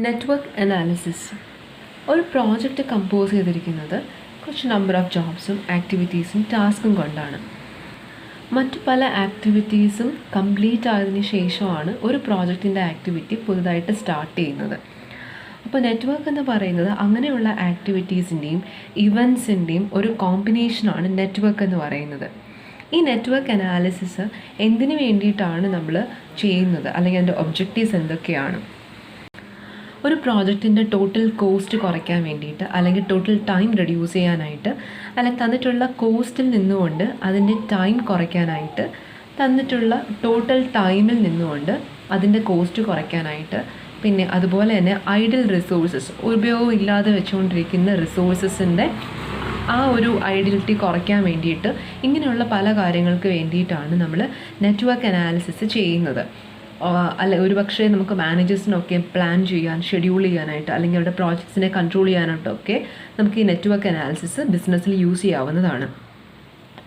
Network analysis ഒരു project compose ചെയ്തിരിക്കുന്നത് കുറച്ച് നമ്പർ ഓഫ് ജോബ്സും ആക്ടിവിറ്റീസും ടാസ്കും കൊണ്ടാണ്. മറ്റു പല ആക്ടിവിറ്റീസും കംപ്ലീറ്റ് ആയതിനു ശേഷമാണ് ഒരു പ്രോജക്റ്റിൻ്റെ ആക്ടിവിറ്റി പുതുതായിട്ട് സ്റ്റാർട്ട് ചെയ്യുന്നത്. അപ്പോൾ നെറ്റ്വർക്ക് എന്ന് പറയുന്നത് അങ്ങനെയുള്ള ആക്ടിവിറ്റീസിൻ്റെയും ഇവൻസിൻ്റെയും ഒരു കോമ്പിനേഷനാണ് നെറ്റ്വർക്ക് എന്ന് പറയുന്നത്. ഈ നെറ്റ്വർക്ക് അനാലിസിസ് എന്തിനു വേണ്ടിയിട്ടാണ് നമ്മൾ ചെയ്യുന്നത്, അല്ലെങ്കിൽ അതിൻ്റെ ഒബ്ജക്റ്റീവ്സ് എന്തൊക്കെയാണ്? ഒരു പ്രോജക്റ്റിൻ്റെ ടോട്ടൽ കോസ്റ്റ് കുറയ്ക്കാൻ വേണ്ടിയിട്ട്, അല്ലെങ്കിൽ ടോട്ടൽ ടൈം റെഡ്യൂസ് ചെയ്യാനായിട്ട്, അല്ലെങ്കിൽ തന്നിട്ടുള്ള കോസ്റ്റിൽ നിന്നുകൊണ്ട് അതിൻ്റെ ടൈം കുറയ്ക്കാനായിട്ട്, തന്നിട്ടുള്ള ടോട്ടൽ ടൈമിൽ നിന്നുകൊണ്ട് അതിൻ്റെ കോസ്റ്റ് കുറയ്ക്കാനായിട്ട്, പിന്നെ അതുപോലെ തന്നെ ഐഡിൽ റിസോഴ്സസ്, ഉപയോഗമില്ലാതെ വെച്ചുകൊണ്ടിരിക്കുന്ന റിസോഴ്സസിൻ്റെ ആ ഒരു ഐഡിയലിറ്റി കുറയ്ക്കാൻ വേണ്ടിയിട്ട്, ഇങ്ങനെയുള്ള പല കാര്യങ്ങൾക്ക് വേണ്ടിയിട്ടാണ് നമ്മൾ നെറ്റ്വർക്ക് അനാലിസിസ് ചെയ്യുന്നത്. അല്ലെ ഒരുപക്ഷെ നമുക്ക് മാനേജേഴ്സിനൊക്കെ പ്ലാൻ ചെയ്യാൻ, ഷെഡ്യൂൾ ചെയ്യാനായിട്ട്, അല്ലെങ്കിൽ അവരുടെ പ്രോജക്ട്സിനെ കൺട്രോൾ ചെയ്യാനായിട്ടൊക്കെ നമുക്ക് ഈ നെറ്റ്വർക്ക് അനാലിസിസ് ബിസിനസ്സിൽ യൂസ് ചെയ്യാവുന്നതാണ്.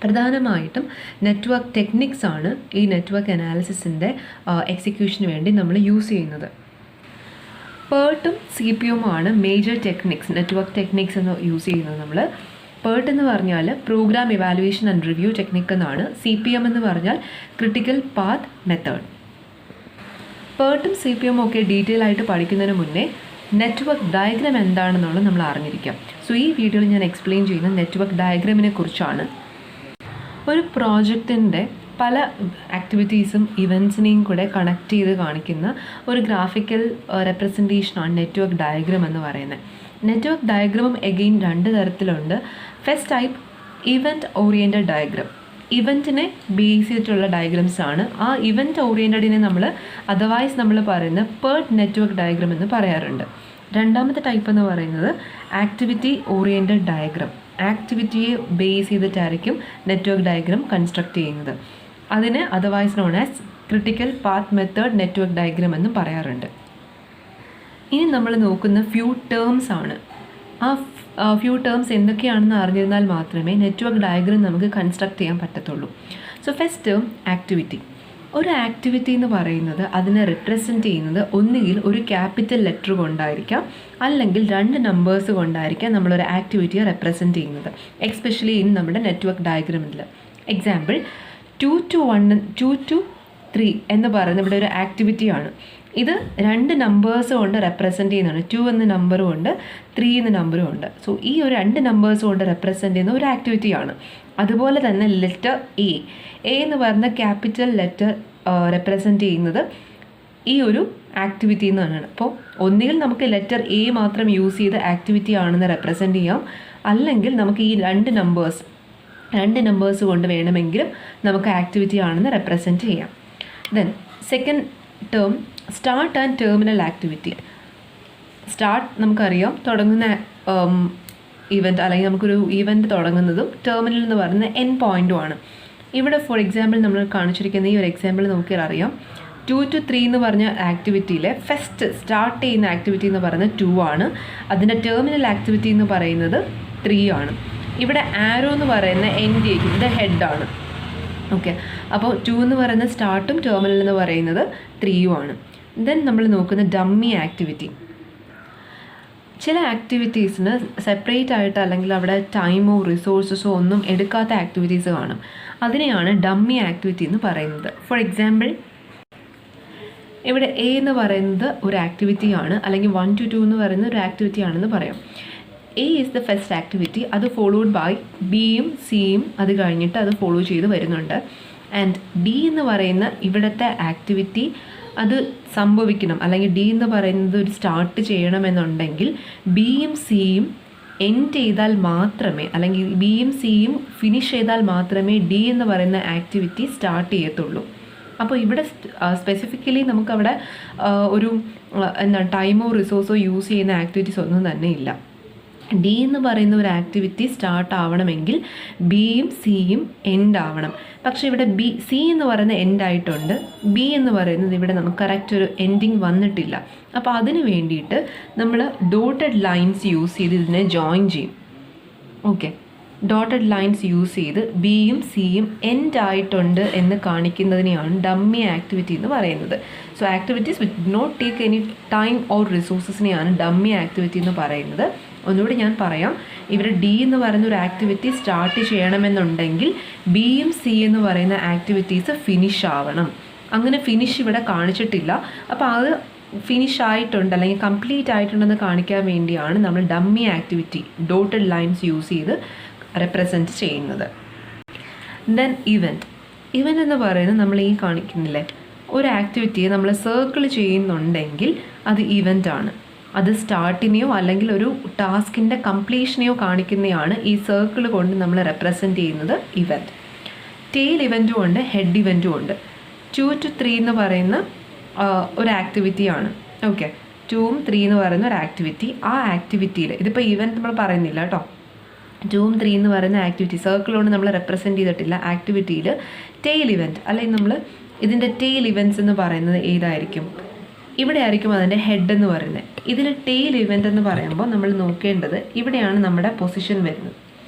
പ്രധാനമായിട്ടും നെറ്റ്വർക്ക് ടെക്നിക്സ് ആണ് ഈ നെറ്റ്വർക്ക് അനാലിസിസിൻ്റെ എക്സിക്യൂഷന് വേണ്ടി നമ്മൾ യൂസ് ചെയ്യുന്നത്. പേർട്ടും CPM major techniques, network techniques എന്ന് യൂസ് ചെയ്യുന്നത്. നമ്മൾ പേർട്ട് എന്ന് പറഞ്ഞാൽ programme evaluation and review technique എന്നാണ്. CPM എന്ന് പറഞ്ഞാൽ ക്രിട്ടിക്കൽ പാത്ത് മെത്തേഡ്. പേർട്ടും CPM ഒക്കെ ഡീറ്റെയിൽ ആയിട്ട് പഠിക്കുന്നതിന് മുന്നേ നെറ്റ്വർക്ക് ഡയഗ്രാം എന്താണെന്നുള്ളത് നമ്മൾ അറിഞ്ഞിരിക്കാം. സോ ഈ വീഡിയോയിൽ ഞാൻ എക്സ്പ്ലെയിൻ ചെയ്യുന്ന നെറ്റ്വർക്ക് ഡയഗ്രാമിനെ കുറിച്ചാണ്. ഒരു പ്രോജക്റ്റിൻ്റെ പല ആക്ടിവിറ്റീസും ഇവൻസിനെയും കൂടെ കണക്ട് ചെയ്ത് കാണിക്കുന്ന ഒരു ഗ്രാഫിക്കൽ റെപ്രസെൻറ്റേഷനാണ് നെറ്റ്വർക്ക് ഡയഗ്രാം എന്ന് പറയുന്നത്. നെറ്റ്വർക്ക് ഡയഗ്രാമും എഗെയിൻ രണ്ട് തരത്തിലുണ്ട്. First type event oriented diagram. ഇവൻറ്റിനെ ബേസ് ചെയ്തിട്ടുള്ള ഡയഗ്രാംസ് ആണ്. ആ ഇവൻറ്റ് ഓറിയൻറ്റഡിനെ അതർവൈസ് നമ്മൾ പറയുന്ന പേർട്ട് നെറ്റ്വർക്ക് ഡയഗ്രാം എന്ന് പറയാറുണ്ട്. രണ്ടാമത്തെ ടൈപ്പ് എന്ന് പറയുന്നത് ആക്ടിവിറ്റി ഓറിയൻറ്റഡ് ഡയഗ്രാം. ആക്ടിവിറ്റിയെ ബേസ് ചെയ്തിട്ടായിരിക്കും നെറ്റ്വർക്ക് ഡയഗ്രാം കൺസ്ട്രക്ട് ചെയ്യുന്നത്. അതിനെ otherwise known as critical path method network diagram എന്ന് പറയാറുണ്ട്. ഇനി നമ്മൾ നോക്കുന്ന ഫ്യൂ ടേംസ് ആണ്. ആ ഫ്യൂ ടേംസ് എന്തൊക്കെയാണെന്ന് അറിഞ്ഞിരുന്നാൽ മാത്രമേ നെറ്റ്വർക്ക് ഡയഗ്രാം നമുക്ക് കൺസ്ട്രക്ട് ചെയ്യാൻ പറ്റത്തുള്ളൂ. So first term activity. ഒരു ആക്ടിവിറ്റി എന്ന് പറയുന്നത് അതിനെ റിപ്രസെൻറ്റ് ചെയ്യുന്നത് ഒന്നുകിൽ ഒരു ക്യാപിറ്റൽ ലെറ്റർ കൊണ്ടായിരിക്കാം, അല്ലെങ്കിൽ രണ്ട് നമ്പേഴ്സ് കൊണ്ടായിരിക്കാം നമ്മളൊരു ആക്ടിവിറ്റിയെ റെപ്രസെൻറ്റ് ചെയ്യുന്നത്, എക്സ്പെഷ്യലി ഇൻ നമ്മുടെ നെറ്റ്വർക്ക് ഡയഗ്രാമിൽ. എക്സാമ്പിൾ 2 to 1, 2 to 3 എന്ന് പറയുന്നത് ഇവിടെ ഒരു ആക്ടിവിറ്റിയാണ്. ഇത് രണ്ട് നമ്പേഴ്സ് കൊണ്ട് റെപ്രസെൻറ്റ് ചെയ്യുന്നതാണ്. 2 എന്ന നമ്പറും ഉണ്ട്, 3 എന്ന നമ്പറും ഉണ്ട്. സോ ഈ ഒരു രണ്ട് നമ്പേഴ്സ് കൊണ്ട് റെപ്രസെൻറ്റ് ചെയ്യുന്ന ഒരു ആക്ടിവിറ്റിയാണ്. അതുപോലെ തന്നെ ലെറ്റർ എ എന്ന് പറയുന്ന ക്യാപിറ്റൽ ലെറ്റർ റെപ്രസെൻറ്റ് ചെയ്യുന്നത് ഈ ഒരു ആക്ടിവിറ്റി എന്നാണ്. അപ്പോൾ ഒന്നുകിൽ നമുക്ക് ലെറ്റർ എ മാത്രം യൂസ് ചെയ്ത് ആക്ടിവിറ്റി ആണെന്ന് റെപ്രസെൻറ്റ് ചെയ്യാം, അല്ലെങ്കിൽ നമുക്ക് ഈ രണ്ട് നമ്പേഴ്സ് കൊണ്ട് വേണമെങ്കിലും നമുക്ക് ആക്ടിവിറ്റി ആണെന്ന് റെപ്രസെൻറ്റ് ചെയ്യാം. Then second term start and terminal activity. Start നമുക്കറിയാം, തുടങ്ങുന്ന ഇവൻറ്റ്, അല്ലെങ്കിൽ നമുക്കൊരു ഇവൻറ്റ് തുടങ്ങുന്നതും ടെർമിനൽ എന്ന് പറയുന്ന എൻ പോയിൻറ്റുമാണ്. ഇവിടെ ഫോർ എക്സാമ്പിൾ നമ്മൾ കാണിച്ചിരിക്കുന്ന ഈ ഒരു എക്സാമ്പിൾ നോക്കിയാൽ അറിയാം. 2 to 3 എന്ന് പറഞ്ഞ ആക്ടിവിറ്റിയിലെ ഫസ്റ്റ് സ്റ്റാർട്ട് ചെയ്യുന്ന ആക്ടിവിറ്റി എന്ന് പറയുന്നത് 2 ആണ്. അതിൻ്റെ ടെർമിനൽ ആക്ടിവിറ്റി എന്ന് പറയുന്നത് 3 ആണ്. ഇവിടെ ആരോ എന്ന് പറയുന്ന എൻഡ് ചെയ്യിക്കുന്നത് ഹെഡാണ്. ഓക്കെ, അപ്പോൾ 2 എന്ന് പറയുന്ന സ്റ്റാർട്ടും ടെർമിനൽ എന്ന് പറയുന്നത് 3 ആണ്. ദെൻ നമ്മൾ നോക്കുന്ന ഡമ്മി ആക്ടിവിറ്റി. ചില ആക്ടിവിറ്റീസിന് സെപ്പറേറ്റ് ആയിട്ട്, അല്ലെങ്കിൽ അവിടെ ടൈമോ റിസോഴ്സസോ ഒന്നും എടുക്കാത്ത ആക്ടിവിറ്റീസ് കാണും. അതിനെയാണ് ഡമ്മി ആക്ടിവിറ്റി എന്ന് പറയുന്നത്. ഫോർ എക്സാമ്പിൾ ഇവിടെ എ എന്ന് പറയുന്നത് ഒരു ആക്ടിവിറ്റിയാണ്, അല്ലെങ്കിൽ 1 to 2 എന്ന് പറയുന്ന ഒരു ആക്ടിവിറ്റി ആണെന്ന് പറയാം. A is the first activity, അത് ഫോളോഡ് ബൈ ബിയും സിയും അത് കഴിഞ്ഞിട്ട് അത് ഫോളോ ചെയ്ത് വരുന്നുണ്ട്. ആൻഡ് ഡി എന്ന് പറയുന്ന ഇവിടുത്തെ ആക്ടിവിറ്റി അത് സംഭവിക്കണം, അല്ലെങ്കിൽ ഡി എന്ന് പറയുന്നത് ഒരു സ്റ്റാർട്ട് ചെയ്യണമെന്നുണ്ടെങ്കിൽ ബിയും സിയും എൻഡ് ചെയ്താൽ മാത്രമേ, അല്ലെങ്കിൽ ബിയും സിയും ഫിനിഷ് ചെയ്താൽ മാത്രമേ ഡി എന്ന് പറയുന്ന ആക്ടിവിറ്റി സ്റ്റാർട്ട് ചെയ്യത്തുള്ളൂ. അപ്പോൾ ഇവിടെ സ്പെസിഫിക്കലി നമുക്കവിടെ ഒരു ടൈമോ റിസോഴ്സോ യൂസ് ചെയ്യുന്ന ആക്ടിവിറ്റീസ് ഒന്നും തന്നെ ഇല്ല. ഡി എന്ന് പറയുന്ന ഒരു ആക്ടിവിറ്റി സ്റ്റാർട്ട് ആവണമെങ്കിൽ ബിയും സിയും എൻഡ് ആവണം. പക്ഷേ ഇവിടെ സി എന്ന് പറയുന്ന എൻഡ് ആയിട്ടുണ്ട്, ബി എന്ന് പറയുന്നത് ഇവിടെ നമുക്ക് കറക്റ്റ് ഒരു എൻഡിങ് വന്നിട്ടില്ല. അപ്പോൾ അതിന് വേണ്ടിയിട്ട് നമ്മൾ ഡോട്ടഡ് ലൈൻസ് യൂസ് ചെയ്ത് ഇതിനെ ജോയിൻ ചെയ്യും. ഓക്കെ, ഡോട്ടഡ് ലൈൻസ് യൂസ് ചെയ്ത് ബിയും സിയും എൻഡ് ആയിട്ടുണ്ട് എന്ന് കാണിക്കുന്നതിനെയാണ് ഡമ്മി ആക്ടിവിറ്റി എന്ന് പറയുന്നത്. So activities which not take any time or റിസോഴ്സസിനെയാണ് ഡമ്മി ആക്ടിവിറ്റി എന്ന് പറയുന്നത്. ഒന്നുകൂടി ഞാൻ പറയാം, ഇവിടെ ഡി എന്ന് പറയുന്ന ഒരു ആക്ടിവിറ്റി സ്റ്റാർട്ട് ചെയ്യണമെന്നുണ്ടെങ്കിൽ ബിയും സി എന്ന് പറയുന്ന ആക്ടിവിറ്റീസ് ഫിനിഷ് ആവണം. അങ്ങനെ ഫിനിഷ് ഇവിടെ കാണിച്ചിട്ടില്ല. അപ്പോൾ അത് ഫിനിഷ് ആയിട്ടുണ്ട് അല്ലെങ്കിൽ കംപ്ലീറ്റ് ആയിട്ടുണ്ടെന്ന് കാണിക്കാൻ വേണ്ടിയാണ് നമ്മൾ dummy activity dotted lines use ചെയ്ത് റെപ്രസെൻറ്റ് ചെയ്യുന്നത്. ദെൻ ഇവൻറ്റ് എന്ന് പറയുന്നത് നമ്മൾ ഈ കാണിക്കുന്നില്ലേ, ഒരു ആക്ടിവിറ്റിയെ നമ്മൾ സർക്കിൾ ചെയ്യുന്നുണ്ടെങ്കിൽ അത് ഇവൻ്റ് ആണ്. അത് സ്റ്റാർട്ടിനെയോ അല്ലെങ്കിൽ ഒരു ടാസ്കിൻ്റെ കംപ്ലീഷനെയോ കാണിക്കുന്നതാണ് ഈ സർക്കിൾ കൊണ്ട് നമ്മൾ റെപ്രസെൻറ്റ് ചെയ്യുന്നത് ഇവൻറ്റ്. ടെയിൽ ഇവൻറ്റും ഉണ്ട്, ഹെഡ് ഇവൻറ്റും ഉണ്ട്. 2 to 3 എന്ന് പറയുന്ന ഒരു ആക്ടിവിറ്റിയാണ്. ഓക്കെ, 2ഉം 3 എന്ന് പറയുന്ന ഒരു ആക്ടിവിറ്റി. ആ ആക്ടിവിറ്റിയിൽ ഇതിപ്പോൾ ഇവൻറ്റ് നമ്മൾ പറയുന്നില്ല കേട്ടോ. 2ഉം 3 എന്ന് പറയുന്ന ആക്ടിവിറ്റി സർക്കിൾ കൊണ്ട് നമ്മൾ റെപ്രസെൻറ്റ് ചെയ്തിട്ടില്ല. ആക്ടിവിറ്റിയിൽ ടെയിൽ ഇവൻറ്റ് അല്ലെങ്കിൽ നമ്മൾ ഇതിൻ്റെ ടെയിൽ ഇവൻറ്റ്സ് എന്ന് പറയുന്നത് ഏതായിരിക്കും? ഇവിടെ ആയിരിക്കും അതിൻ്റെ ഹെഡ് എന്ന് പറയുന്നത്. ഇതിൽ ടെയിൽ ഇവൻറ്റ് എന്ന് പറയുമ്പോൾ നമ്മൾ നോക്കേണ്ടത് ഇവിടെയാണ് നമ്മുടെ പൊസിഷൻ വരുന്നത്.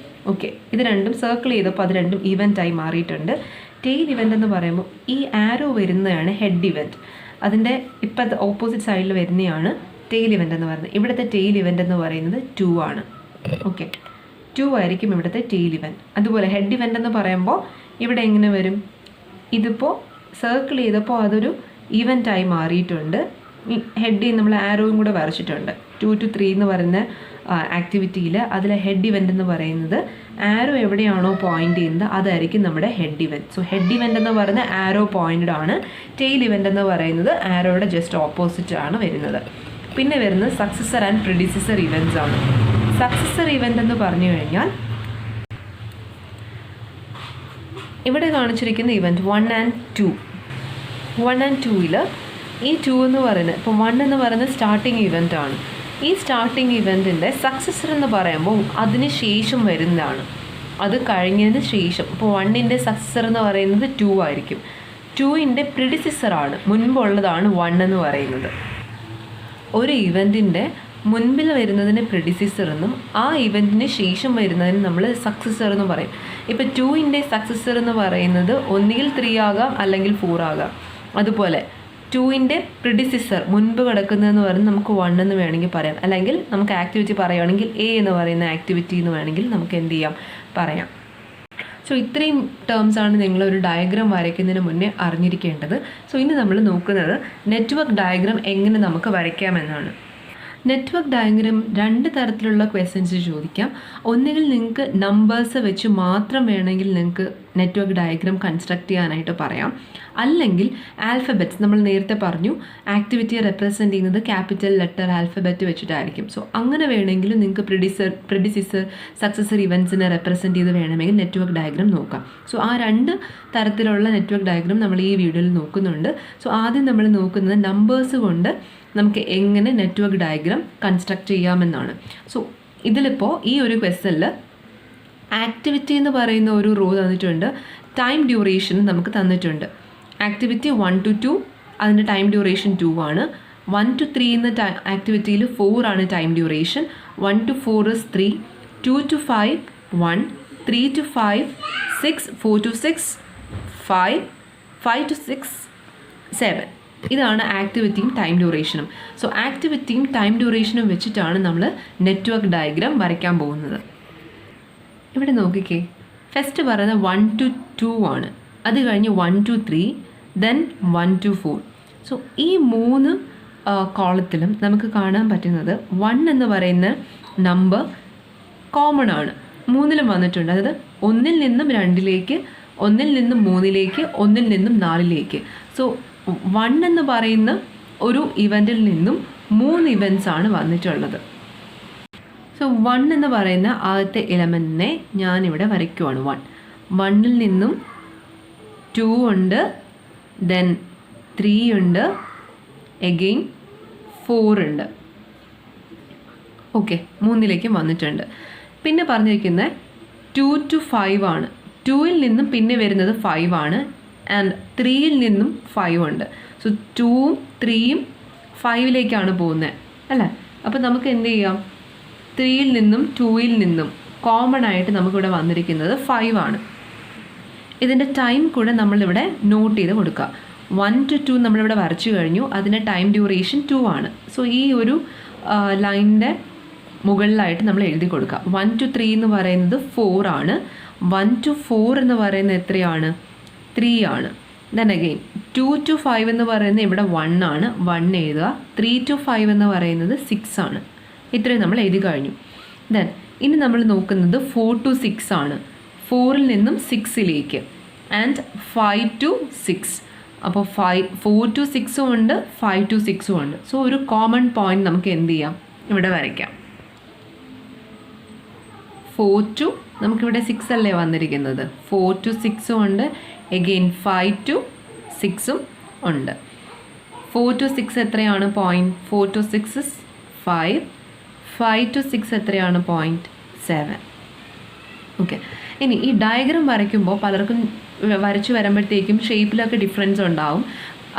ഓക്കെ, ഇത് രണ്ടും സർക്കിൾ ചെയ്തപ്പോൾ അത് രണ്ടും ഇവൻ്റായി മാറിയിട്ടുണ്ട്. ടെയിൽ ഇവൻ്റ് എന്ന് പറയുമ്പോൾ ഈ ആരോ വരുന്നതാണ് ഹെഡ് ഇവൻറ്റ്. അതിൻ്റെ ഇപ്പോഴത്തെ ഓപ്പോസിറ്റ് സൈഡിൽ വരുന്നതാണ് ടെയിൽ ഇവൻ്റ് എന്ന് പറയുന്നത്. ഇവിടുത്തെ ടെയിൽ ഇവൻ്റ് എന്ന് പറയുന്നത് 2 ആണ്. ഓക്കെ, 2 ആയിരിക്കും ഇവിടുത്തെ ടെയിൽ ഇവൻറ്റ്. അതുപോലെ ഹെഡ് ഇവൻ്റ് എന്ന് പറയുമ്പോൾ ഇവിടെ എങ്ങനെ വരും? ഇതിപ്പോൾ സർക്കിൾ ചെയ്തപ്പോൾ അതൊരു ഇവൻ്റായി മാറിയിട്ടുണ്ട്. ഹെഡിൽ നമ്മൾ ആരോയും കൂടെ വരച്ചിട്ടുണ്ട്. 2 to 3 എന്ന് പറയുന്ന ആക്ടിവിറ്റിയിൽ അതിലെ ഹെഡ് ഇവൻ്റ് എന്ന് പറയുന്നത് ആരോ എവിടെയാണോ പോയിൻ്റ് ചെയ്യുന്നത് അതായിരിക്കും നമ്മുടെ head event. So head event എന്ന് പറയുന്നത് ആരോ പോയിൻ്റ് ആണ്. ടെയിൽ ഇവൻ്റ് എന്ന് പറയുന്നത് ആരോയുടെ ജസ്റ്റ് ഓപ്പോസിറ്റ് ആണ് വരുന്നത്. പിന്നെ വരുന്നത് സക്സസർ ആൻഡ് പ്രിഡിസിസർ ഇവൻറ്റ്സ് ആണ്. സക്സസർ ഇവൻ്റ് എന്ന് പറഞ്ഞു കഴിഞ്ഞാൽ ഇവിടെ കാണിച്ചിരിക്കുന്ന ഇവൻറ്റ് 1 and 2. 1 and 2ൽ ഈ 2 എന്ന് പറയുന്നത് ഇപ്പോൾ 1 എന്ന് പറയുന്നത് സ്റ്റാർട്ടിങ് ഇവൻ്റ് ആണ്. ഈ സ്റ്റാർട്ടിങ് ഇവൻറ്റിൻ്റെ സക്സസർ എന്ന് പറയുമ്പോൾ അതിന് ശേഷം വരുന്നതാണ്. അത് കഴിഞ്ഞതിന് ശേഷം ഇപ്പോൾ 1ൻ്റെ സക്സസർ എന്ന് പറയുന്നത് 2 ആയിരിക്കും. 2ൻ്റെ പ്രിഡിസിസറാണ്, മുൻപുള്ളതാണ് 1 എന്ന് പറയുന്നത്. ഒരു ഇവൻറ്റിൻ്റെ മുൻപിൽ വരുന്നതിന് പ്രിഡിസിസർ എന്നും ആ ഇവൻറ്റിന് ശേഷം വരുന്നതിന് നമ്മൾ സക്സസർ എന്ന് പറയും. ഇപ്പോൾ 2ൻ്റെ സക്സസർ എന്ന് പറയുന്നത് ഒന്നുകിൽ 3 ആകാം അല്ലെങ്കിൽ 4 ആകാം. അതുപോലെ 2ൻ്റെ പ്രിഡിസിസർ മുൻപ് കിടക്കുന്നതെന്ന് പറയുന്നത് നമുക്ക് 1 എന്ന് വേണമെങ്കിൽ പറയാം. അല്ലെങ്കിൽ നമുക്ക് ആക്ടിവിറ്റി പറയുകയാണെങ്കിൽ എ എന്ന് പറയുന്ന ആക്ടിവിറ്റി എന്ന് വേണമെങ്കിൽ നമുക്ക് എന്ത് ചെയ്യാം, പറയാം. സോ ഇത്രയും ടേംസാണ് നിങ്ങളൊരു ഡയഗ്രാം വരയ്ക്കുന്നതിന് മുന്നേ അറിഞ്ഞിരിക്കേണ്ടത്. സോ ഇനി നമ്മൾ നോക്കുന്നത് നെറ്റ്വർക്ക് ഡയഗ്രാം എങ്ങനെ നമുക്ക് വരയ്ക്കാമെന്നാണ്. നെറ്റ്വർക്ക് ഡയഗ്രാം 2 തരത്തിലുള്ള ക്വസ്റ്റ്യൻസ് ചോദിക്കാം. ഒന്നുകിൽ നിങ്ങൾക്ക് നമ്പേഴ്സ് വെച്ച് മാത്രം വേണമെങ്കിൽ നിങ്ങൾക്ക് നെറ്റ്വർക്ക് ഡയഗ്രാം കൺസ്ട്രക്ട് ചെയ്യാനായിട്ട് പറയാം. അല്ലെങ്കിൽ ആൽഫബറ്റ്സ്, നമ്മൾ നേരത്തെ പറഞ്ഞു ആക്ടിവിറ്റിയെ റെപ്രസെൻറ്റ് ചെയ്യുന്നത് ക്യാപിറ്റൽ ലെറ്റർ ആൽഫബറ്റ് വെച്ചിട്ടായിരിക്കും. സോ അങ്ങനെ വേണമെങ്കിലും നിങ്ങൾക്ക് പ്രിഡിസിസർ സക്സസർ ഇവൻറ്റ്സിനെ റെപ്രസെൻറ്റ് ചെയ്ത് വേണമെങ്കിൽ നെറ്റ്വർക്ക് ഡയഗ്രാം നോക്കാം. സോ ആ 2 തരത്തിലുള്ള നെറ്റ്വർക്ക് ഡയഗ്രാം നമ്മൾ ഈ വീഡിയോയിൽ നോക്കുന്നുണ്ട്. സോ ആദ്യം നമ്മൾ നോക്കുന്നത് നമ്പേഴ്സ് കൊണ്ട് നമുക്ക് എങ്ങനെ നെറ്റ്വർക്ക് ഡയഗ്രാം കൺസ്ട്രക്ട് ചെയ്യാമെന്നാണ്. സോ ഇതിലിപ്പോൾ ഈ ഒരു ക്വസ്റ്റനിൽ ആക്ടിവിറ്റി എന്ന് പറയുന്ന ഒരു റോ തന്നിട്ടുണ്ട്. ടൈം ഡ്യൂറേഷൻ നമുക്ക് തന്നിട്ടുണ്ട്. ആക്ടിവിറ്റി 1 to 2 അതിൻ്റെ ടൈം ഡ്യൂറേഷൻ 2 ആണ്. 1 to 3 എന്ന ആക്ടിവിറ്റിയിൽ 4 ആണ് time duration. 1 to 4 is 3, 2 to 5 1, 3 to 5 6, 4 to 6 5, 5 to 6 7. ഇതാണ് ആക്ടിവിറ്റിയും ടൈം ഡ്യൂറേഷനും. സോ ആക്ടിവിറ്റിയും ടൈം ഡ്യൂറേഷനും വെച്ചിട്ടാണ് നമ്മൾ നെറ്റ്വർക്ക് ഡയഗ്രാം വരയ്ക്കാൻ പോകുന്നത്. ഇവിടെ നോക്കിക്കേ, ഫസ്റ്റ് പറയുന്നത് 1 to 2 ആണ്. അത് കഴിഞ്ഞ് 1 to 3, ദെൻ 1 to 4. സോ ഈ 3 കോളത്തിലും നമുക്ക് കാണാൻ പറ്റുന്നത് 1 എന്ന് പറയുന്ന നമ്പർ കോമൺ ആണ്, 3ലും വന്നിട്ടുണ്ട്. അതായത് 1ൽ നിന്നും 2ലേക്ക്, 1ൽ നിന്നും 3ലേക്ക്, 1ൽ നിന്നും 4ലേക്ക്. സോ 1 എന്ന് പറയുന്ന ഒരു ഇവൻറ്റിൽ നിന്നും 3 ഇവൻറ്റ്സ് ആണ് വന്നിട്ടുള്ളത്. സോ 1 എന്ന് പറയുന്ന ആദ്യത്തെ എലമെൻറ്റിനെ ഞാനിവിടെ വരയ്ക്കുവാണ്. 1ൽ നിന്നും 2 ഉണ്ട്, ദെൻ 3 ഉണ്ട്, എഗെയിൻ 4 ഉണ്ട്. ഓക്കെ, 3ലേക്കും വന്നിട്ടുണ്ട്. പിന്നെ പറഞ്ഞിരിക്കുന്നത് 2 to 5 ആണ്. 2ൽ നിന്നും പിന്നെ വരുന്നത് 5 ആണ്. ആൻഡ് 3ൽ നിന്നും 5 ഉണ്ട്. സോ 2ഉം 3യും 5ലേക്കാണ് പോകുന്നത് അല്ലേ. അപ്പോൾ നമുക്ക് എന്ത് ചെയ്യാം, 3ൽ നിന്നും 2ൽ നിന്നും കോമൺ ആയിട്ട് നമുക്കിവിടെ വന്നിരിക്കുന്നത് 5 ആണ്. ഇതിൻ്റെ ടൈം കൂടെ നമ്മളിവിടെ നോട്ട് ചെയ്ത് കൊടുക്കുക. 1 to 2 നമ്മളിവിടെ വരച്ചു കഴിഞ്ഞു. അതിൻ്റെ ടൈം ഡ്യൂറേഷൻ 2 ആണ്. സോ ഈ ഒരു ലൈനിൻ്റെ മുകളിലായിട്ട് നമ്മൾ എഴുതി കൊടുക്കുക. 1 to 3 എന്ന് പറയുന്നത് 4 ആണ്. 1 to 4 എന്ന് പറയുന്നത് എത്രയാണ്? 3 ആണ്. ദെൻ അഗെയിൻ 2 to 5 എന്ന് പറയുന്നത് ഇവിടെ 1 ആണ്. 1 എഴുതുക. 3 to 5 എന്ന് പറയുന്നത് 6 ആണ്. ഇത്രയും നമ്മൾ എഴുതി കഴിഞ്ഞു. ദെൻ ഇനി നമ്മൾ നോക്കുന്നത് 4 to 6 ആണ്. 4ൽ നിന്നും 6ലേക്ക് ആൻഡ് 5 to 6. അപ്പോൾ 4 to 6 ഉണ്ട്, 5 to 6 ഉണ്ട്. സോ ഒരു കോമൺ പോയിന്റ് നമുക്ക് എന്ത് ചെയ്യാം? ഇവിടെ വരയ്ക്കാം. 4 to നമുക്കിവിടെ 6 അല്ലേ വന്നിരിക്കുന്നത്. 4 to 6 ഉണ്ട്. എഗെയിൻ 5 to 6 ഉണ്ട്. 4 to 6 എത്രയാണ് പോയിന്റ്? 4 to 6 is 5. 5 to 6 എത്രയാണ് പോയിന്റ്? 7. ഓക്കെ. ഇനി ഈ ഡയഗ്രാം വരയ്ക്കുമ്പോൾ പലർക്കും വരച്ച് വരുമ്പോഴത്തേക്കും ഷേപ്പിലൊക്കെ ഡിഫറൻസ് ഉണ്ടാവും.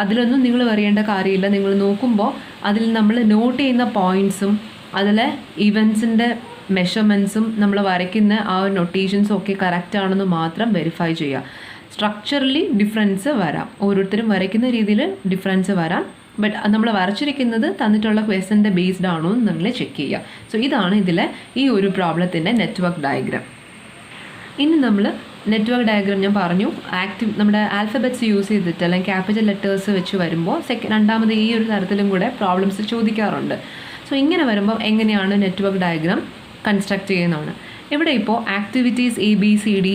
അതിലൊന്നും നിങ്ങൾ അറിയേണ്ട കാര്യമില്ല. നിങ്ങൾ നോക്കുമ്പോൾ അതിൽ നമ്മൾ നോട്ട് ചെയ്യുന്ന പോയിൻറ്റ്സും അതിലെ ഇവൻസിൻ്റെ മെഷർമെൻറ്റ്സും നമ്മൾ വരയ്ക്കുന്ന ആ നൊട്ടേഷൻസും ഒക്കെ കറക്റ്റ് ആണെന്ന് മാത്രം വെരിഫൈ ചെയ്യുക. സ്ട്രക്ചറലി ഡിഫറൻസ് വരാം, ഓരോരുത്തരും വരയ്ക്കുന്ന രീതിയിൽ ഡിഫറൻസ് വരാം. ബട്ട് നമ്മൾ വരച്ചിരിക്കുന്നത് തന്നിട്ടുള്ള ക്വസ്റ്റൻ്റെ ബേസ്ഡ് ആണോ എന്ന് നിങ്ങൾ ചെക്ക് ചെയ്യുക. സോ ഇതാണ് ഇതിലെ ഈ ഒരു പ്രോബ്ലത്തിൻ്റെ നെറ്റ്വർക്ക് ഡയഗ്രാം. ഇനി നമ്മൾ നെറ്റ്വർക്ക് ഡയഗ്രാം ഞാൻ പറഞ്ഞു നമ്മുടെ ആൽഫബറ്റ്സ് യൂസ് ചെയ്തിട്ട് അല്ലെങ്കിൽ ക്യാപിറ്റൽ ലെറ്റേഴ്സ് വെച്ച് വരുമ്പോൾ രണ്ടാമത് ഈ ഒരു തരത്തിലും കൂടെ പ്രോബ്ലംസ് ചോദിക്കാറുണ്ട്. സോ ഇങ്ങനെ വരുമ്പോൾ എങ്ങനെയാണ് നെറ്റ്വർക്ക് ഡയഗ്രാം കൺസ്ട്രക്ട് ചെയ്യുന്നതാണ്. ഇവിടെ ഇപ്പോൾ activities ABCD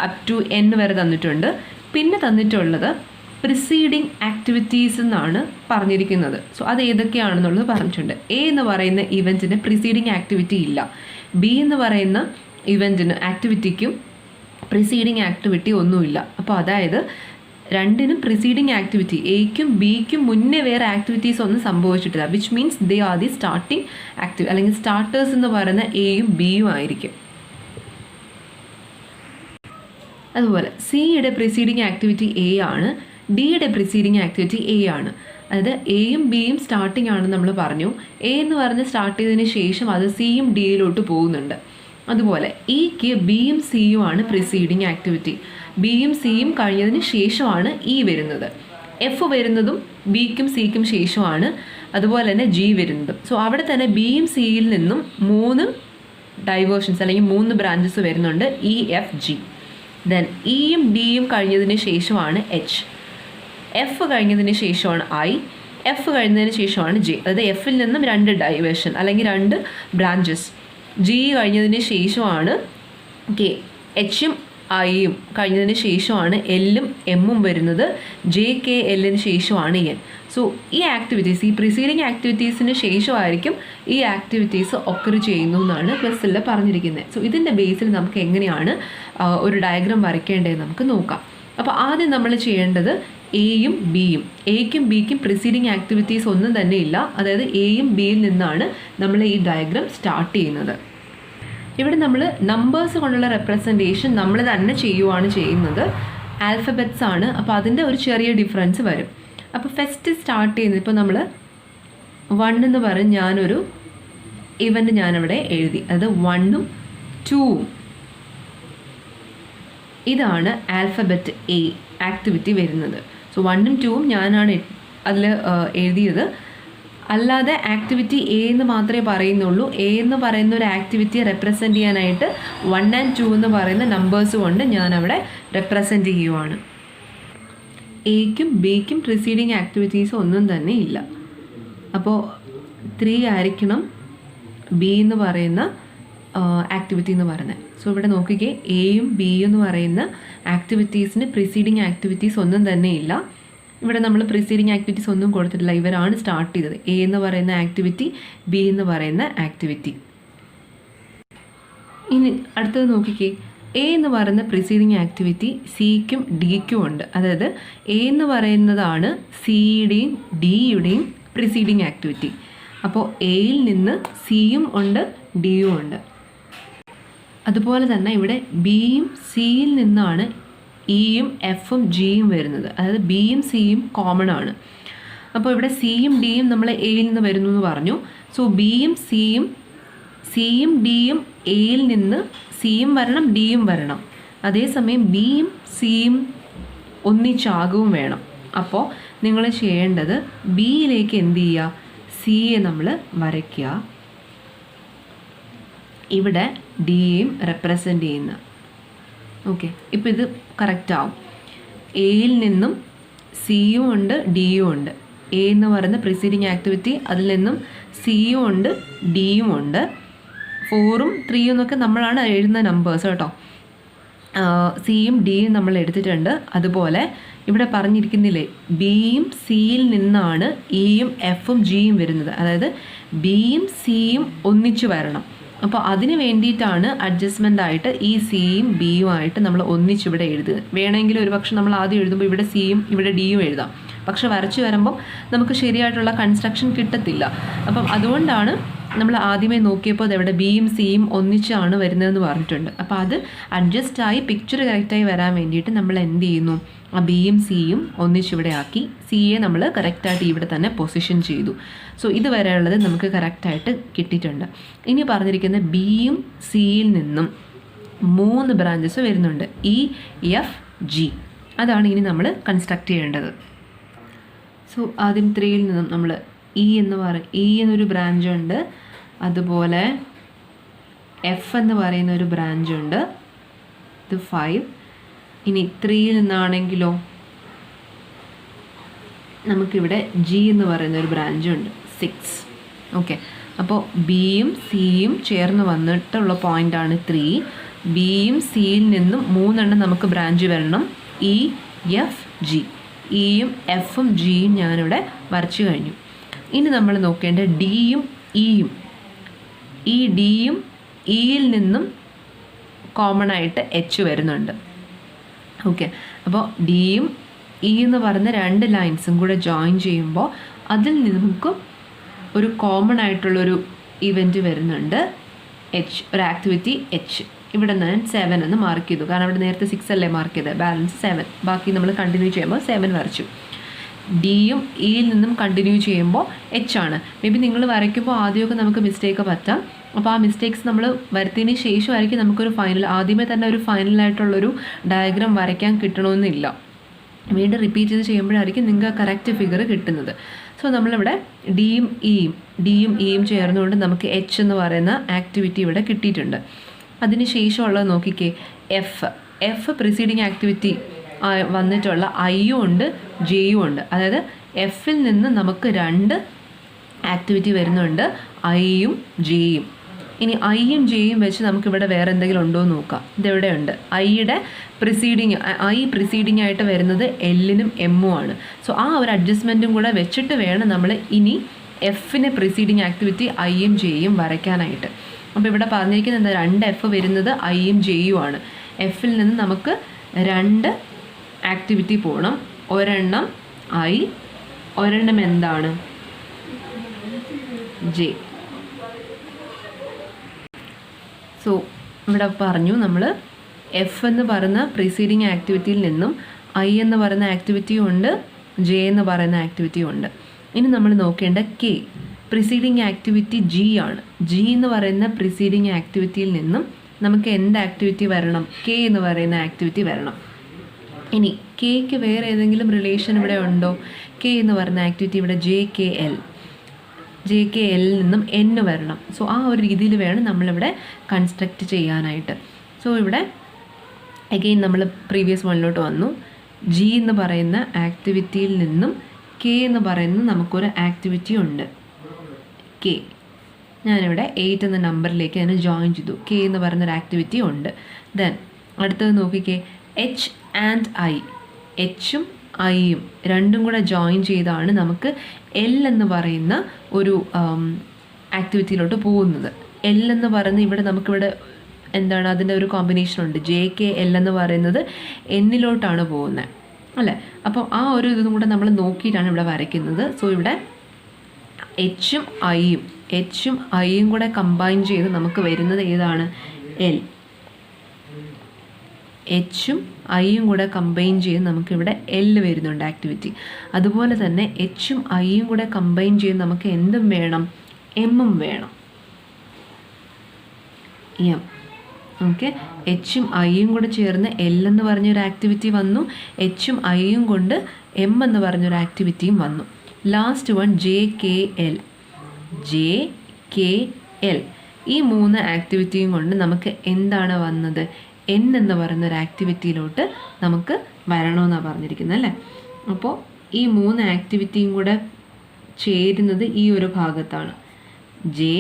up to N വരെ തന്നിട്ടുണ്ട്. പിന്നെ തന്നിട്ടുള്ളത് പ്രിസീഡിങ് ആക്ടിവിറ്റീസ് എന്നാണ് പറഞ്ഞിരിക്കുന്നത്. സോ അത് ഏതൊക്കെയാണെന്നുള്ളത് പറഞ്ഞിട്ടുണ്ട്. A എന്ന് പറയുന്ന ഇവൻറ്റിന് പ്രിസീഡിങ് ആക്ടിവിറ്റി ഇല്ല. B എന്ന് പറയുന്ന ഇവൻറ്റിന് ആക്ടിവിറ്റിക്കും പ്രിസീഡിങ് ആക്ടിവിറ്റി ഒന്നുമില്ല. അപ്പോൾ അതായത് രണ്ടിനും പ്രിസീഡിങ് ആക്ടിവിറ്റി എയ്ക്കും ബിക്കും മുന്നേ വേറെ ആക്ടിവിറ്റീസ് ഒന്നും സംഭവിച്ചിട്ടില്ല. Which means they are the starting activity അല്ലെങ്കിൽ സ്റ്റാർട്ടേഴ്സ് എന്ന് പറയുന്ന എയും ബിയും ആയിരിക്കും. അതുപോലെ സിയുടെ പ്രിസീഡിങ് ആക്ടിവിറ്റി എ ആണ്, ഡിയുടെ പ്രിസീഡിങ് ആക്ടിവിറ്റി എ ആണ്. അതായത് എയും ബിയും സ്റ്റാർട്ടിങ് ആണെന്ന് നമ്മൾ പറഞ്ഞു. എ എന്ന് പറഞ്ഞ് സ്റ്റാർട്ട് ചെയ്തതിന് ശേഷം അത് സിയും ഡിയിലോട്ട് പോകുന്നുണ്ട്. അതുപോലെ ഇക്ക് ബിയും സിയും ആണ് പ്രിസീഡിങ് ആക്ടിവിറ്റി. ബിയും സിയും കഴിഞ്ഞതിന് ശേഷമാണ് ഇ വരുന്നത്. എഫ് വരുന്നതും ബിക്കും സിക്കും ശേഷമാണ്. അതുപോലെ തന്നെ ജി വരുന്നതും. സോ അവിടെ തന്നെ ബിയും സിയിൽ നിന്നും 3 ഡൈവേർഷൻസ് അല്ലെങ്കിൽ 3 ബ്രാഞ്ചസ് വരുന്നുണ്ട്. EFG. ദെൻ ഇയും ഡിയും കഴിഞ്ഞതിന് ശേഷമാണ് എച്ച്. എഫ് കഴിഞ്ഞതിന് ശേഷമാണ് ഐ. എഫ് കഴിഞ്ഞതിന് ശേഷമാണ് ജെ. അതായത് എഫിൽ നിന്നും 2 ഡൈവേർഷൻ അല്ലെങ്കിൽ 2 ബ്രാഞ്ചസ്. ജി കഴിഞ്ഞതിന് ശേഷമാണ് കെ. എച്ചും ഐയും കഴിഞ്ഞതിന് ശേഷമാണ് എല്ലും എമ്മും വരുന്നത്. JKLന് ശേഷമാണ് എൻ. സോ ഈ ആക്ടിവിറ്റീസ്, ഈ പ്രിസീഡിങ് ആക്ടിവിറ്റീസിന് ശേഷമായിരിക്കും ഈ ആക്ടിവിറ്റീസ് ഒക്കർ ചെയ്യുന്നു എന്നാണ് ക്വസ്റ്റനിൽ പറഞ്ഞിരിക്കുന്നത്. സോ ഇതിൻ്റെ ബേസിൽ നമുക്ക് എങ്ങനെയാണ് ഒരു ഡയഗ്രാം വരയ്ക്കേണ്ടതെന്ന് നമുക്ക് നോക്കാം. അപ്പോൾ ആദ്യം നമ്മൾ ചെയ്യേണ്ടത് എയും ബിയും, എയ്ക്കും ബിക്കും പ്രിസീഡിങ് ആക്ടിവിറ്റീസ് ഒന്നും തന്നെ ഇല്ല. അതായത് എയും ബിയിൽ നിന്നാണ് നമ്മൾ ഈ ഡയഗ്രാം സ്റ്റാർട്ട് ചെയ്യുന്നത്. ഇവിടെ നമ്മൾ നമ്പേഴ്സ് കൊണ്ടുള്ള റെപ്രസെൻറ്റേഷൻ നമ്മൾ തന്നെ ചെയ്യുവാണ് ചെയ്യുന്നത്. ആൽഫബറ്റ്സ് ആണ്. അപ്പോൾ അതിൻ്റെ ഒരു ചെറിയ ഡിഫറൻസ് വരും. അപ്പോൾ ഫസ്റ്റ് സ്റ്റാർട്ട് ചെയ്യുന്നത് ഇപ്പോൾ നമ്മൾ 1 എന്ന് പറഞ്ഞ് ഞാനൊരു ഇവൻ്റ് ഞാനിവിടെ എഴുതി. അത് 1ഉം 2ഉം. ഇതാണ് ആൽഫബറ്റ് എ ആക്ടിവിറ്റി വരുന്നത്. സോ 1ഉം 2ഉം ഞാനാണ് അതിൽ എഴുതിയത്. അല്ലാതെ ആക്ടിവിറ്റി എ എന്ന് മാത്രമേ പറയുന്നുള്ളൂ. എ എന്ന് പറയുന്ന ഒരു ആക്ടിവിറ്റിയെ റെപ്രസെൻറ്റ് ചെയ്യാനായിട്ട് 1 and 2 എന്ന് പറയുന്ന നമ്പേഴ്സ് കൊണ്ട് ഞാൻ അവിടെ റെപ്രസെൻറ്റ് ചെയ്യുവാണ്. എയ്ക്കും ബിക്കും പ്രിസീഡിങ് ആക്ടിവിറ്റീസ് ഒന്നും തന്നെ ഇല്ല. അപ്പോൾ 3 ആയിരിക്കണം ബി എന്ന് പറയുന്ന ആക്ടിവിറ്റി എന്ന് പറയുന്നത്. സോ ഇവിടെ നോക്കിക്കേ, എയും ബിയും എന്ന് പറയുന്ന ആക്ടിവിറ്റീസിന് പ്രിസീഡിങ് ആക്ടിവിറ്റീസ് ഒന്നും തന്നെ ഇല്ല. ഇവിടെ നമ്മൾ പ്രിസീഡിങ് ആക്ടിവിറ്റീസ് ഒന്നും കൊടുത്തിട്ടില്ല. ഇവരാണ് സ്റ്റാർട്ട് ചെയ്തത്. എ എന്ന് പറയുന്ന ആക്ടിവിറ്റി, ബി എന്ന് പറയുന്ന ആക്ടിവിറ്റി. ഇനി അടുത്തത് നോക്കിക്കേ, എ എന്ന് പറയുന്ന പ്രിസീഡിങ് ആക്ടിവിറ്റി സിക്കും ഡിക്കും ഉണ്ട്. അതായത് എ എന്ന് പറയുന്നതാണ് സിയുടെയും ഡിയുടെയും പ്രിസീഡിങ് ആക്ടിവിറ്റി. അപ്പോൾ എയിൽ നിന്ന് സിയും ഉണ്ട്, ഡിയും ഉണ്ട്. അതുപോലെ തന്നെ ഇവിടെ ബിയും സിയിൽ നിന്നാണ് ഇയും എഫും ജിയും വരുന്നത്. അതായത് ബിയും സിയും കോമൺ ആണ്. അപ്പോൾ ഇവിടെ സിയും ഡിയും നമ്മൾ എയിൽ നിന്ന് വരുന്നു എന്ന് പറഞ്ഞു. സോ ബിയും സിയും സിയും ഡിയും എയിൽ നിന്ന് സിയും വരണം ഡിയും വരണം, അതേസമയം ബിയും സിയും ഒന്നിച്ചാകും വേണം. അപ്പോൾ നിങ്ങൾ ചെയ്യേണ്ടത് ബിയിലേക്ക് എന്ത് ചെയ്യുക, സിയെ നമ്മൾ വരയ്ക്കുക, ഇവിടെ ഡിയെയും റെപ്രസെൻ്റ് ചെയ്യുന്ന. ഓക്കെ, ഇപ്പോൾ ഇത് കറക്റ്റാവും. എയിൽ നിന്നും സിയും ഉണ്ട് ഡിയും ഉണ്ട്. എ എന്ന് പറയുന്ന പ്രിസീഡിങ് ആക്ടിവിറ്റി, അതിൽ നിന്നും സിയും ഉണ്ട് ഡിയും ഉണ്ട്. 4ഉം 3ഉം എന്നൊക്കെ നമ്മളാണ് എഴുതുന്ന നമ്പേഴ്സ് കേട്ടോ. സിയും ഡിയും നമ്മൾ എടുത്തിട്ടുണ്ട്. അതുപോലെ ഇവിടെ പറഞ്ഞിരിക്കുന്നില്ലേ, ബിയും സിയിൽ നിന്നാണ് ഇയും എഫും ജിയും വരുന്നത്. അതായത് ബിയും സിയും ഒന്നിച്ച് വരണം. അപ്പോൾ അതിന് വേണ്ടിയിട്ടാണ് അഡ്ജസ്റ്റ്മെൻ്റ് ആയിട്ട് ഈ സിയും ബിയും ആയിട്ട് നമ്മൾ ഒന്നിച്ചിവിടെ എഴുതുക. വേണമെങ്കിൽ ഒരു പക്ഷെ നമ്മൾ ആദ്യം എഴുതുമ്പോൾ ഇവിടെ സിയും ഇവിടെ ഡിയും എഴുതാം. പക്ഷെ വരച്ച് വരുമ്പോൾ നമുക്ക് ശരിയായിട്ടുള്ള കൺസ്ട്രക്ഷൻ കിട്ടത്തില്ല. അപ്പം അതുകൊണ്ടാണ് നമ്മൾ ആദ്യമേ നോക്കിയപ്പോൾ അതെവിടെ ബിയും സിയും ഒന്നിച്ചാണ് വരുന്നതെന്ന് പറഞ്ഞിട്ടുണ്ട്. അപ്പോൾ അത് അഡ്ജസ്റ്റായി പിക്ചർ കറക്റ്റായി വരാൻ വേണ്ടിയിട്ട് നമ്മൾ എന്ത് ചെയ്യുന്നു, ആ ബിയും സിയും ഒന്നിച്ചിവിടെ ആക്കി സിയെ നമ്മൾ കറക്റ്റായിട്ട് ഇവിടെ തന്നെ പൊസിഷൻ ചെയ്തു. സോ ഇത് വരെയുള്ളത് നമുക്ക് കറക്റ്റായിട്ട് കിട്ടിയിട്ടുണ്ട്. ഇനി പറഞ്ഞിരിക്കുന്ന ബിയും സിയിൽ നിന്നും 3 ബ്രാഞ്ചസ് വരുന്നുണ്ട്, ഇ എഫ് ജി. അതാണ് ഇനി നമ്മൾ കൺസ്ട്രക്ട് ചെയ്യേണ്ടത്. സോ ആദ്യം 3യിൽ നിന്നും നമ്മൾ ഇ എന്നൊരു ബ്രാഞ്ചുണ്ട്, അതുപോലെ എഫ് എന്ന് പറയുന്ന ഒരു ബ്രാഞ്ചുണ്ട്, ഇത് 5. ഇനി 3യിൽ നിന്നാണെങ്കിലോ നമുക്കിവിടെ ജി എന്ന് പറയുന്ന ഒരു ബ്രാഞ്ചുണ്ട്, 6. ഓക്കെ, അപ്പോൾ ബിയും സിയും ചേർന്ന് വന്നിട്ടുള്ള പോയിൻ്റാണ് 3. ബിയും സിയിൽ നിന്നും 3 എണ്ണം നമുക്ക് ബ്രാഞ്ച് വരണം, ഇ എഫ് ജി. ഇയും എഫും ജിയും ഞാനിവിടെ വരച്ചു കഴിഞ്ഞു. ഇനി നമ്മൾ നോക്കേണ്ട ഡിയും ഇയും. ഈ ഡിയും ഇയിൽ നിന്നും കോമൺ ആയിട്ട് എച്ച് വരുന്നുണ്ട്. ഓക്കെ, അപ്പോൾ ഡിയും ഇ എന്ന് പറയുന്ന 2 ലൈൻസും കൂടെ ജോയിൻ ചെയ്യുമ്പോൾ അതിൽ നമുക്ക് ഒരു കോമൺ ആയിട്ടുള്ളൊരു ഇവൻറ്റ് വരുന്നുണ്ട്, എച്ച്, ഒരു ആക്ടിവിറ്റി എച്ച്. ഇവിടെ ഞാൻ 7 എന്ന് മാർക്ക് ചെയ്തു, കാരണം ഇവിടെ നേരത്തെ 6 അല്ലേ മാർക്ക് ചെയ്തത്, ബാലൻസ് 7. ബാക്കി നമ്മൾ കണ്ടിന്യൂ ചെയ്യുമ്പോൾ 7 വരച്ചു. ഡിയും ഇയിൽ നിന്നും കണ്ടിന്യൂ ചെയ്യുമ്പോൾ എച്ച് ആണ്. മേ ബി നിങ്ങൾ വരയ്ക്കുമ്പോൾ ആദ്യമൊക്കെ നമുക്ക് മിസ്റ്റേക്ക് പറ്റാം. അപ്പോൾ ആ മിസ്റ്റേക്സ് നമ്മൾ വരുത്തിയതിന് ശേഷമായിരിക്കും നമുക്കൊരു ആദ്യമേ തന്നെ ഒരു ഫൈനലായിട്ടുള്ളൊരു ഡയഗ്രാം വരയ്ക്കാൻ കിട്ടണമെന്നില്ല. വീണ്ടും റിപ്പീറ്റ് ചെയ്ത് ചെയ്യുമ്പോഴായിരിക്കും നിങ്ങൾക്ക് കറക്റ്റ് ഫിഗർ കിട്ടുന്നത്. സോ നമ്മളിവിടെ ഡിയും ഇയും ചേർന്നുകൊണ്ട് നമുക്ക് എച്ച് എന്ന് പറയുന്ന ആക്ടിവിറ്റി ഇവിടെ കിട്ടിയിട്ടുണ്ട്. അതിന് ശേഷമുള്ളത് നോക്കിക്കേ, എഫ് പ്രിസീഡിങ് ആക്ടിവിറ്റി വന്നിട്ടുള്ള ഐയും ഉണ്ട് ജെയും ഉണ്ട്. അതായത് എഫിൽ നിന്ന് നമുക്ക് 2 ആക്ടിവിറ്റി വരുന്നുണ്ട്, ഐയും ജെയും. ഇനി ഐയും ജെയും വെച്ച് നമുക്കിവിടെ വേറെ എന്തെങ്കിലും ഉണ്ടോ എന്ന് നോക്കാം. ഇതെവിടെ ഉണ്ട്, ഐയുടെ പ്രിസീഡിങ് ആയിട്ട് വരുന്നത് എല്ലിനും എമ്മും ആണ്. സോ ആ ഒരു അഡ്ജസ്റ്റ്മെൻറ്റും കൂടെ വെച്ചിട്ട് വേണം നമ്മൾ ഇനി എഫിന് പ്രിസീഡിങ് ആക്ടിവിറ്റി ഐയും ജെയും വരയ്ക്കാനായിട്ട്. അപ്പോൾ ഇവിടെ പറഞ്ഞിരിക്കുന്നത് 2 എഫ് വരുന്നത് ഐയും ജെയും ആണ്. എഫിൽ നിന്ന് നമുക്ക് 2 ആക്ടിവിറ്റി പോകണം. ഒരെണ്ണം ഐ, ഒരെണ്ണം എന്താണ്, ജെ. സോ ഇവിടെ പറഞ്ഞു നമ്മൾ എഫ് എന്ന് പറയുന്ന പ്രിസീഡിങ് ആക്ടിവിറ്റിയിൽ നിന്നും ഐ എന്ന് പറയുന്ന ആക്ടിവിറ്റിയും ഉണ്ട്, ജെ എന്ന് പറയുന്ന ആക്ടിവിറ്റിയും ഉണ്ട്. ഇനി നമ്മൾ നോക്കേണ്ട കെ പ്രിസീഡിങ് ആക്ടിവിറ്റി ജി ആണ്. ജി എന്ന് പറയുന്ന പ്രിസീഡിങ് ആക്ടിവിറ്റിയിൽ നിന്നും നമുക്ക് എന്ത് ആക്ടിവിറ്റി വരണം, കെ എന്ന് പറയുന്ന ആക്ടിവിറ്റി വരണം. ഇനി കെക്ക് വേറെ ഏതെങ്കിലും റിലേഷൻ ഇവിടെ ഉണ്ടോ? കെ എന്ന് പറയുന്ന ആക്ടിവിറ്റി ഇവിടെ ജെ കെ എല്ലിൽ നിന്നും എൻ വരണം. സോ ആ ഒരു രീതിയിൽ വേണം നമ്മളിവിടെ കൺസ്ട്രക്റ്റ് ചെയ്യാനായിട്ട്. സോ ഇവിടെ അഗെയിൻ നമ്മൾ പ്രീവിയസ് വണ്ണിലോട്ട് വന്നു. ജി എന്ന് പറയുന്ന ആക്ടിവിറ്റിയിൽ നിന്നും കെ എന്ന് പറയുന്ന നമുക്കൊരു ആക്ടിവിറ്റി ഉണ്ട്, കെ. ഞാനിവിടെ 8 എന്ന നമ്പറിലേക്ക് അതിനെ ജോയിൻ ചെയ്തു. കെ എന്ന് പറയുന്നൊരു ആക്ടിവിറ്റി ഉണ്ട്. ദെൻ അടുത്തത് നോക്കിക്കേ, എച്ച് ആൻഡ് ഐ. എച്ചും ഐയും രണ്ടും കൂടെ ജോയിൻ ചെയ്താണ് നമുക്ക് എൽ എന്ന് പറയുന്ന ഒരു ആക്ടിവിറ്റിയിലോട്ട് പോകുന്നത്. എൽ എന്ന് പറയുന്നത് ഇവിടെ നമുക്കിവിടെ എന്താണ്, അതിൻ്റെ ഒരു കോമ്പിനേഷൻ ഉണ്ട്. ജെ കെ എൽ എന്ന് പറയുന്നത് എന്നിലോട്ടാണ് പോകുന്നത് അല്ലേ. അപ്പോൾ ആ ഒരു ഇതും കൂടെ നമ്മൾ നോക്കിയിട്ടാണ് ഇവിടെ വരയ്ക്കുന്നത്. സോ ഇവിടെ എച്ചും ഐയും കൂടെ കമ്പൈൻ ചെയ്ത് നമുക്ക് വരുന്നത് ഏതാണ്, എൽ. എച്ചും ഐയും കൂടെ കമ്പൈൻ ചെയ്ത് നമുക്കിവിടെ എൽ വരുന്നുണ്ട് ആക്ടിവിറ്റി. അതുപോലെ തന്നെ എച്ചും ഐയും കൂടെ കമ്പൈൻ ചെയ്ത് നമുക്ക് എന്തും വേണം, എമ്മും വേണം. എം. ഓക്കെ, എച്ചും ഐയും കൂടെ ചേർന്ന് എൽ എന്ന് പറഞ്ഞൊരു ആക്ടിവിറ്റി വന്നു, എച്ചും ഐയും കൊണ്ട് എം എന്ന് പറഞ്ഞൊരു ആക്ടിവിറ്റിയും വന്നു. Last one J K L. J K L ഈ 3 ആക്ടിവിറ്റിയും കൊണ്ട് നമുക്ക് എന്താണ് വന്നത്? എൻ എന്ന് പറയുന്നൊരു ആക്ടിവിറ്റിയിലോട്ട് നമുക്ക് വരണമെന്നാണ് പറഞ്ഞിരിക്കുന്നത് അല്ലേ. അപ്പോൾ ഈ 3 ആക്ടിവിറ്റിയും കൂടെ ചേരുന്നത് ഈ ഒരു ഭാഗത്താണ്. ജെ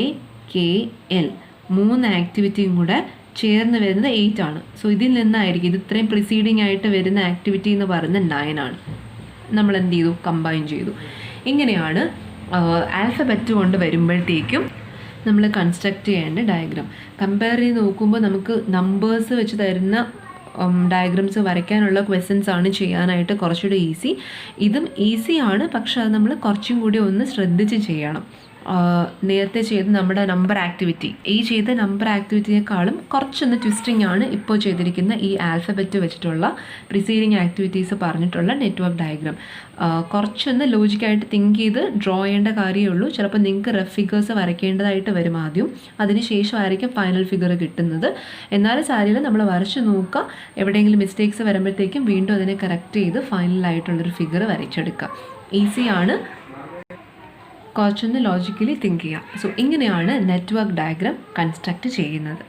കെ എൽ 3 ആക്ടിവിറ്റിയും കൂടെ ചേർന്ന് വരുന്നത് 8 ആണ്. സോ ഇതിൽ നിന്നായിരിക്കും ഇത് ഇത്രയും പ്രിസീഡിങ് ആയിട്ട് വരുന്ന ആക്ടിവിറ്റി എന്ന് പറയുന്നത് 9 ആണ്. നമ്മൾ എന്ത് ചെയ്തു? കമ്പൈൻ ചെയ്തു. ഇങ്ങനെയാണ് ആൽഫബറ്റ് കൊണ്ട് വരുമ്പോഴത്തേക്കും നമ്മൾ കൺസ്ട്രക്റ്റ് ചെയ്യേണ്ട ഡയഗ്രാം. കമ്പയർ ചെയ്ത് നോക്കുമ്പോൾ നമുക്ക് നമ്പേഴ്സ് വെച്ച് തരുന്ന ഡയഗ്രാംസ് വരയ്ക്കാനുള്ള ക്വസ്റ്റ്യൻസ് ആണ് ചെയ്യാനായിട്ട് കുറച്ചുകൂടി ഈസി. ഇതും ഈസിയാണ്, പക്ഷെ അത് നമ്മൾ കുറച്ചും കൂടി ഒന്ന് ശ്രദ്ധിച്ച് ചെയ്യണം. നേരത്തെ ചെയ്ത നമ്മുടെ നമ്പർ ആക്ടിവിറ്റി, ഈ ചെയ്ത നമ്പർ ആക്ടിവിറ്റിയേക്കാളും കുറച്ചൊന്ന് ട്വിസ്റ്റിംഗ് ആണ് ഇപ്പോൾ ചെയ്തിരിക്കുന്ന ഈ ആൽഫബറ്റ് വെച്ചിട്ടുള്ള പ്രിസീഡിങ് ആക്ടിവിറ്റീസ് പറഞ്ഞിട്ടുള്ള നെറ്റ്വർക്ക് ഡയഗ്രാം. കുറച്ചൊന്ന് ലോജിക്കായിട്ട് തിങ്ക് ചെയ്ത് ഡ്രോ ചെയ്യേണ്ട കാര്യമേ ഉള്ളൂ. ചിലപ്പോൾ നിങ്ങൾക്ക് റഫ് ഫിഗേഴ്സ് വരയ്ക്കേണ്ടതായിട്ട് വരും ആദ്യം, അതിന് ശേഷമായിരിക്കും ഫൈനൽ ഫിഗർ കിട്ടുന്നത്. എന്നാലും സാരിയിൽ നമ്മൾ വരച്ച് നോക്കുക, എവിടെയെങ്കിലും മിസ്റ്റേക്സ് വരുമ്പോഴത്തേക്കും വീണ്ടും അതിനെ കറക്റ്റ് ചെയ്ത് ഫൈനലായിട്ടുള്ളൊരു ഫിഗർ വരച്ചെടുക്കുക. ഈസിയാണ്, കുറച്ചൊന്ന് ലോജിക്കലി തിങ്ക് ചെയ്യുക. സോ ഇങ്ങനെയാണ് നെറ്റ്വർക്ക് ഡയഗ്രാം കൺസ്ട്രക്റ്റ് ചെയ്യുന്നത്.